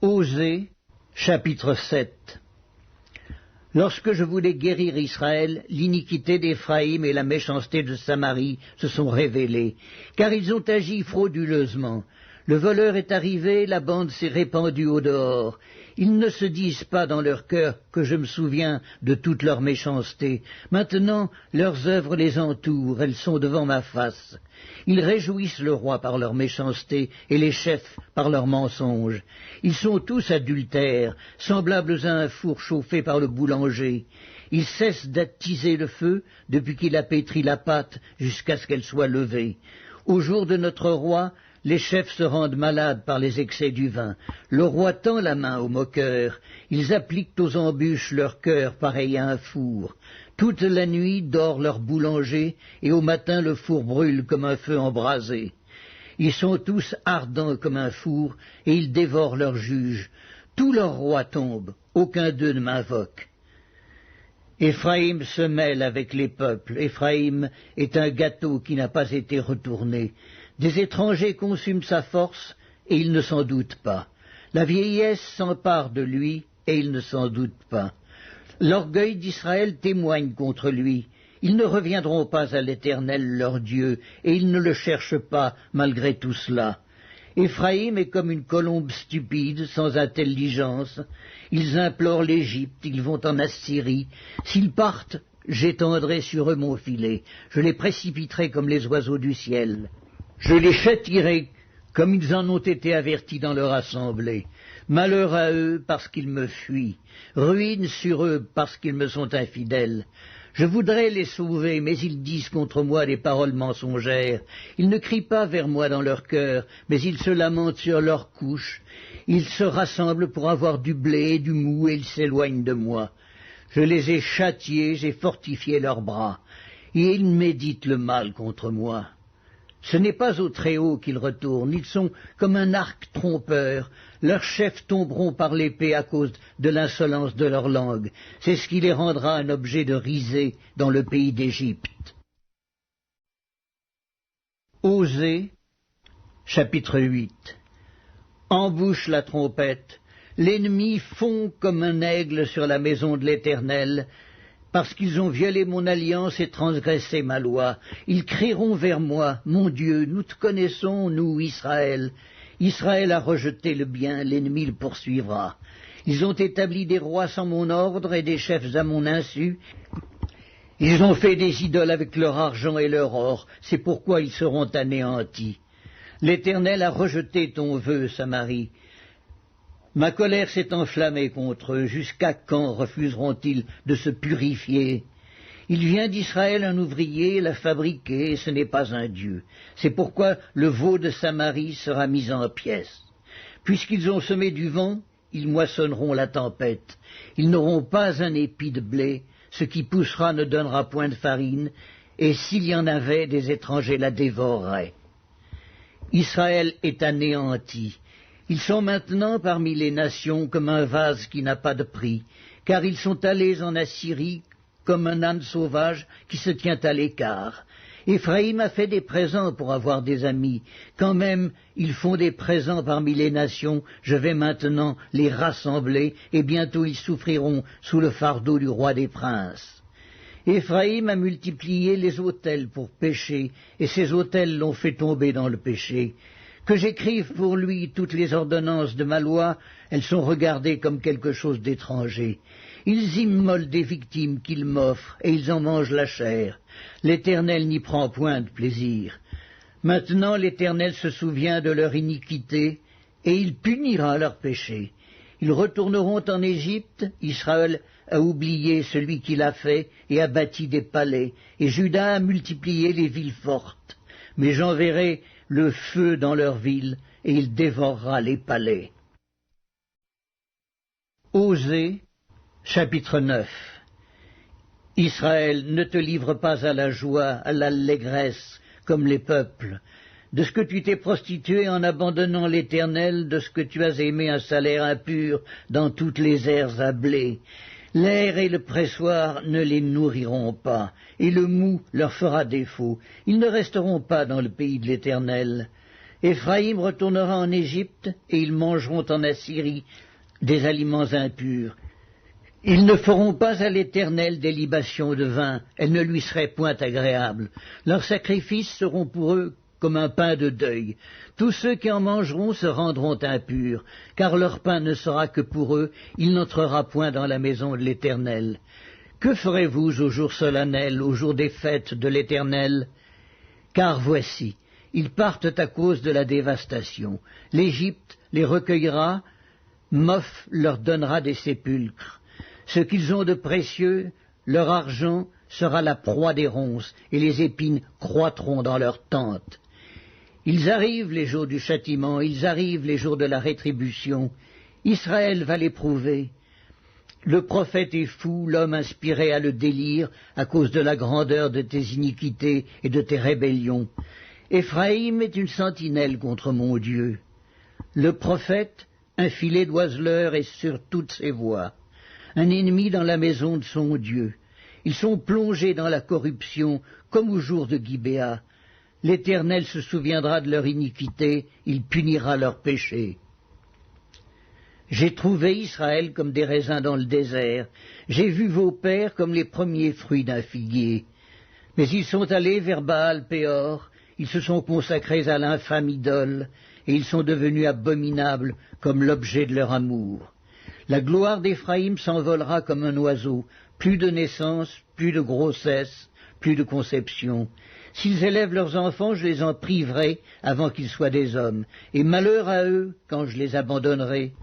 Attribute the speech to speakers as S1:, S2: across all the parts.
S1: Osée, chapitre 7. Lorsque je voulais guérir Israël, l'iniquité d'Éphraïm et la méchanceté de Samarie se sont révélées, car ils ont agi frauduleusement. Le voleur est arrivé, la bande s'est répandue au dehors. Ils ne se disent pas dans leur cœur que je me souviens de toute leur méchanceté. Maintenant, leurs œuvres les entourent, elles sont devant ma face. Ils réjouissent le roi par leur méchanceté et les chefs par leurs mensonges. Ils sont tous adultères, semblables à un four chauffé par le boulanger. Ils cessent d'attiser le feu depuis qu'il a pétri la pâte jusqu'à ce qu'elle soit levée. Au jour de notre roi, les chefs se rendent malades par les excès du vin. Le roi tend la main aux moqueurs. Ils appliquent aux embûches leur cœur pareil à un four. Toute la nuit dort leur boulanger, et au matin le four brûle comme un feu embrasé. Ils sont tous ardents comme un four, et ils dévorent leurs juges. Tous leurs rois tombent, aucun d'eux ne m'invoque. Éphraïm se mêle avec les peuples. Éphraïm est un gâteau qui n'a pas été retourné. Des étrangers consument sa force, et il ne s'en doute pas. La vieillesse s'empare de lui, et il ne s'en doute pas. L'orgueil d'Israël témoigne contre lui. Ils ne reviendront pas à l'Éternel leur Dieu, et ils ne le cherchent pas malgré tout cela. Éphraïm est comme une colombe stupide, sans intelligence. Ils implorent l'Égypte, ils vont en Assyrie. S'ils partent, j'étendrai sur eux mon filet. Je les précipiterai comme les oiseaux du ciel. Je les châtierai comme ils en ont été avertis dans leur assemblée. Malheur à eux parce qu'ils me fuient, ruine sur eux parce qu'ils me sont infidèles. Je voudrais les sauver, mais ils disent contre moi des paroles mensongères. Ils ne crient pas vers moi dans leur cœur, mais ils se lamentent sur leur couche. Ils se rassemblent pour avoir du blé et du mou, et ils s'éloignent de moi. Je les ai châtiés, j'ai fortifié leurs bras, et ils méditent le mal contre moi. Ce n'est pas au Très-Haut qu'ils retournent, ils sont comme un arc trompeur. Leurs chefs tomberont par l'épée à cause de l'insolence de leur langue. C'est ce qui les rendra un objet de risée dans le pays d'Égypte. Osée, chapitre 8. Embouche la trompette. L'ennemi fond comme un aigle sur la maison de l'Éternel, parce qu'ils ont violé mon alliance et transgressé ma loi. Ils crieront vers moi, mon Dieu, nous te connaissons, nous, Israël. Israël a rejeté le bien, l'ennemi le poursuivra. Ils ont établi des rois sans mon ordre et des chefs à mon insu. Ils ont fait des idoles avec leur argent et leur or, c'est pourquoi ils seront anéantis. L'Éternel a rejeté ton vœu, Samarie. Ma colère s'est enflammée contre eux. Jusqu'à quand refuseront-ils de se purifier? Il vient d'Israël un ouvrier l'a fabriqué, et ce n'est pas un dieu. C'est pourquoi le veau de Samarie sera mis en pièces. Puisqu'ils ont semé du vent, ils moissonneront la tempête. Ils n'auront pas un épi de blé, ce qui poussera ne donnera point de farine, et s'il y en avait, des étrangers la dévoreraient. Israël est anéanti. Ils sont maintenant parmi les nations comme un vase qui n'a pas de prix, car ils sont allés en Assyrie comme un âne sauvage qui se tient à l'écart. Éphraïm a fait des présents pour avoir des amis. Quand même, ils font des présents parmi les nations, je vais maintenant les rassembler, et bientôt ils souffriront sous le fardeau du roi des princes. Éphraïm a multiplié les autels pour pécher, et ces autels l'ont fait tomber dans le péché. Que j'écrive pour lui toutes les ordonnances de ma loi, elles sont regardées comme quelque chose d'étranger. Ils immolent des victimes qu'ils m'offrent, et ils en mangent la chair. L'Éternel n'y prend point de plaisir. Maintenant l'Éternel se souvient de leur iniquité, et il punira leur péché. Ils retourneront en Égypte, Israël a oublié celui qui l'a fait, et a bâti des palais, et Juda a multiplié les villes fortes. Mais j'enverrai le feu dans leurs villes, et il dévorera les palais. Osée, chapitre 9. Israël, ne te livre pas à la joie, à l'allégresse, comme les peuples. De ce que tu t'es prostitué en abandonnant l'Éternel, de ce que tu as aimé un salaire impur dans toutes les aires à blé. L'air et le pressoir ne les nourriront pas, et le mou leur fera défaut. Ils ne resteront pas dans le pays de l'Éternel. Éphraïm retournera en Égypte, et ils mangeront en Assyrie des aliments impurs. Ils ne feront pas à l'Éternel des libations de vin, elles ne lui seraient point agréables. Leurs sacrifices seront pour eux comme un pain de deuil. Tous ceux qui en mangeront se rendront impurs, car leur pain ne sera que pour eux, il n'entrera point dans la maison de l'Éternel. Que ferez-vous au jour solennel, au jour des fêtes de l'Éternel? Car voici, ils partent à cause de la dévastation. L'Égypte les recueillera, Moph leur donnera des sépulcres. Ce qu'ils ont de précieux, leur argent, sera la proie des ronces, et les épines croîtront dans leurs tentes. Ils arrivent les jours du châtiment, ils arrivent les jours de la rétribution. Israël va l'éprouver. Le prophète est fou, l'homme inspiré à le délire, à cause de la grandeur de tes iniquités et de tes rébellions. Éphraïm est une sentinelle contre mon Dieu. Le prophète, un filet d'oiseleurs est sur toutes ses voies. Un ennemi dans la maison de son Dieu. Ils sont plongés dans la corruption, comme au jour de Gibéa. L'Éternel se souviendra de leur iniquité, il punira leurs péchés. J'ai trouvé Israël comme des raisins dans le désert. J'ai vu vos pères comme les premiers fruits d'un figuier. Mais ils sont allés vers Baal-Péor, ils se sont consacrés à l'infâme idole, et ils sont devenus abominables comme l'objet de leur amour. La gloire d'Éphraïm s'envolera comme un oiseau, plus de naissance, plus de grossesse, plus de conception. S'ils élèvent leurs enfants, je les en priverai avant qu'ils soient des hommes, et malheur à eux quand je les abandonnerai.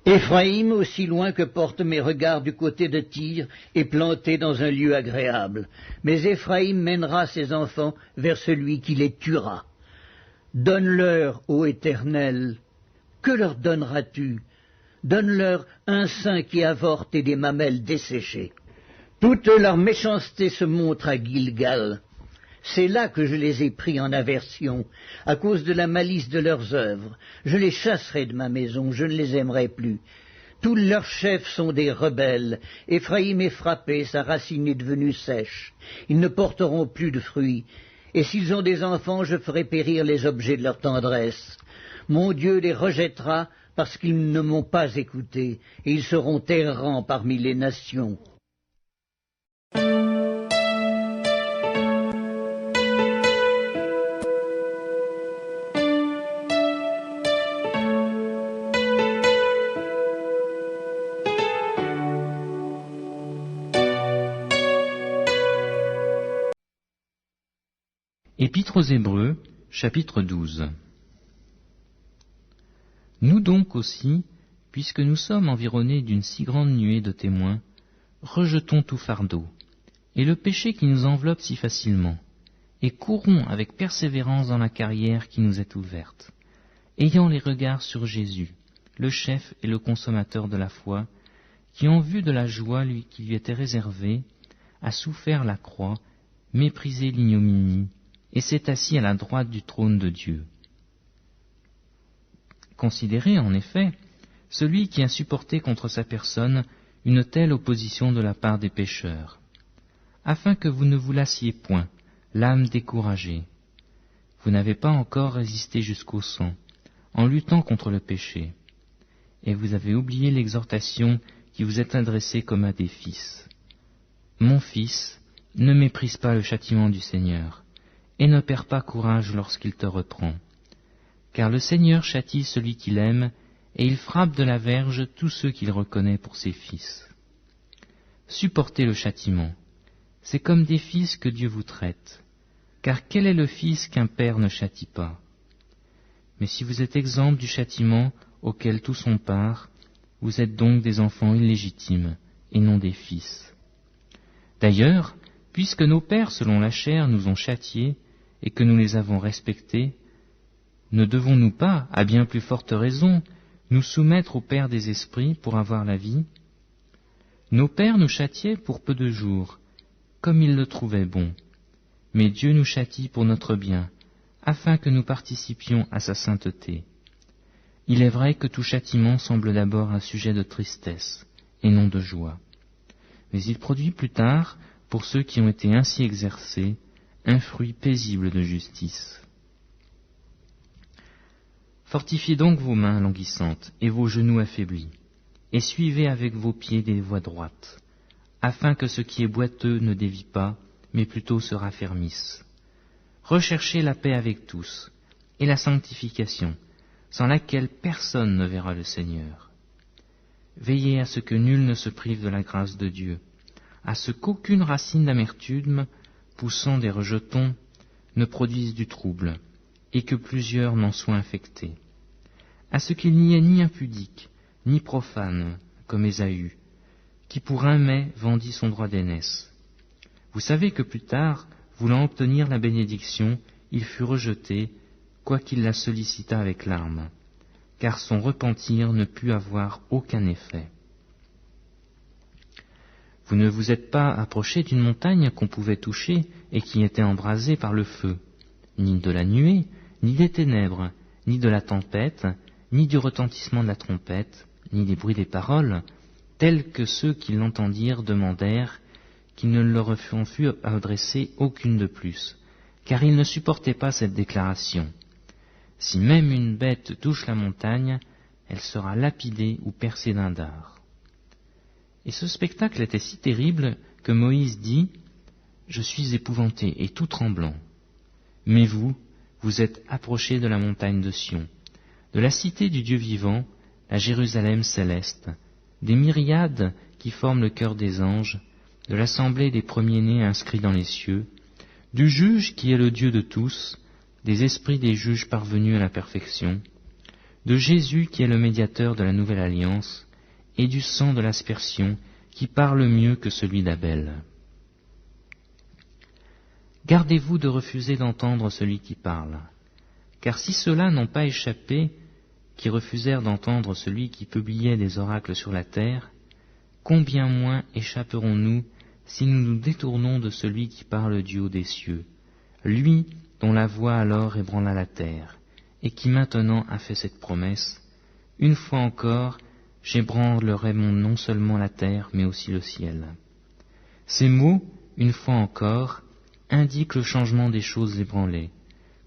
S1: Éphraïm, aussi loin que portent mes regards du côté de Tyr, est planté dans un lieu agréable. Mais Éphraïm mènera ses enfants vers celui qui les tuera. Donne-leur, ô Éternel, que leur donneras-tu? Donne-leur un sein qui avorte et des mamelles desséchées. Toute leur méchanceté se montre à Gilgal. C'est là que je les ai pris en aversion, à cause de la malice de leurs œuvres. Je les chasserai de ma maison, je ne les aimerai plus. Tous leurs chefs sont des rebelles. Éphraïm est frappé, sa racine est devenue sèche. Ils ne porteront plus de fruits. Et s'ils ont des enfants, je ferai périr les objets de leur tendresse. Mon Dieu les rejettera parce qu'ils ne m'ont pas écouté, et ils seront errants parmi les nations.
S2: Épître aux Hébreux, chapitre 12. Nous donc aussi, puisque nous sommes environnés d'une si grande nuée de témoins, rejetons tout fardeau, et le péché qui nous enveloppe si facilement, et courons avec persévérance dans la carrière qui nous est ouverte, ayant les regards sur Jésus, le chef et le consommateur de la foi, qui en vue de la joie qui lui était réservée, a souffert la croix, méprisé l'ignominie, et s'est assis à la droite du trône de Dieu. Considérez en effet celui qui a supporté contre sa personne une telle opposition de la part des pécheurs, afin que vous ne vous lassiez point, l'âme découragée. Vous n'avez pas encore résisté jusqu'au sang, en luttant contre le péché, et vous avez oublié l'exhortation qui vous est adressée comme à des fils. Mon fils, ne méprise pas le châtiment du Seigneur, et ne perds pas courage lorsqu'il te reprend. Car le Seigneur châtie celui qu'il aime, et il frappe de la verge tous ceux qu'il reconnaît pour ses fils. Supportez le châtiment, c'est comme des fils que Dieu vous traite, car quel est le fils qu'un père ne châtie pas? Mais si vous êtes exempts du châtiment auquel tous ont part, vous êtes donc des enfants illégitimes, et non des fils. D'ailleurs, puisque nos pères selon la chair nous ont châtiés, et que nous les avons respectés, ne devons-nous pas, à bien plus forte raison, nous soumettre au Père des esprits pour avoir la vie? Nos pères nous châtiaient pour peu de jours, comme ils le trouvaient bon, mais Dieu nous châtie pour notre bien, afin que nous participions à sa sainteté. Il est vrai que tout châtiment semble d'abord un sujet de tristesse, et non de joie, mais il produit plus tard, pour ceux qui ont été ainsi exercés, un fruit paisible de justice. Fortifiez donc vos mains languissantes et vos genoux affaiblis, et suivez avec vos pieds des voies droites, afin que ce qui est boiteux ne dévie pas, mais plutôt se raffermisse. Recherchez la paix avec tous, et la sanctification, sans laquelle personne ne verra le Seigneur. Veillez à ce que nul ne se prive de la grâce de Dieu, à ce qu'aucune racine d'amertume, poussant des rejetons, ne produise du trouble, et que plusieurs n'en soient infectés, à ce qu'il n'y ait ni impudique, ni profane, comme Ésaü, qui pour un mai vendit son droit d'aînesse. Vous savez que plus tard, voulant obtenir la bénédiction, il fut rejeté, quoiqu'il la sollicitât avec larmes, car son repentir ne put avoir aucun effet. Vous ne vous êtes pas approché d'une montagne qu'on pouvait toucher et qui était embrasée par le feu, ni de la nuée, ni des ténèbres, ni de la tempête, ni du retentissement de la trompette, ni des bruits des paroles, tels que ceux qui l'entendirent demandèrent qu'il ne leur en fût adressé aucune de plus, car ils ne supportaient pas cette déclaration. Si même une bête touche la montagne, elle sera lapidée ou percée d'un dard. Et ce spectacle était si terrible que Moïse dit « Je suis épouvanté et tout tremblant. Mais vous, vous êtes approchés de la montagne de Sion, de la cité du Dieu vivant, la Jérusalem céleste, des myriades qui forment le cœur des anges, de l'assemblée des premiers-nés inscrits dans les cieux, du juge qui est le Dieu de tous, des esprits des juges parvenus à la perfection, de Jésus qui est le médiateur de la nouvelle alliance, et du sang de l'aspersion qui parle mieux que celui d'Abel. Gardez-vous de refuser d'entendre celui qui parle, car si ceux-là n'ont pas échappé, qui refusèrent d'entendre celui qui publiait des oracles sur la terre, combien moins échapperons-nous si nous nous détournons de celui qui parle du haut des cieux, lui dont la voix alors ébranla la terre, et qui maintenant a fait cette promesse, une fois encore, j'ébranlerai non seulement la terre, mais aussi le ciel. Ces mots, une fois encore, indiquent le changement des choses ébranlées,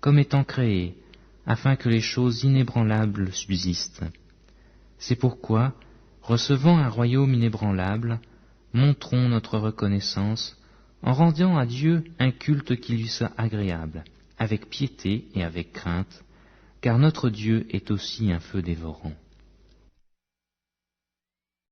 S2: comme étant créées, afin que les choses inébranlables subsistent. C'est pourquoi, recevant un royaume inébranlable, montrons notre reconnaissance en rendant à Dieu un culte qui lui soit agréable, avec piété et avec crainte, car notre Dieu est aussi un feu dévorant.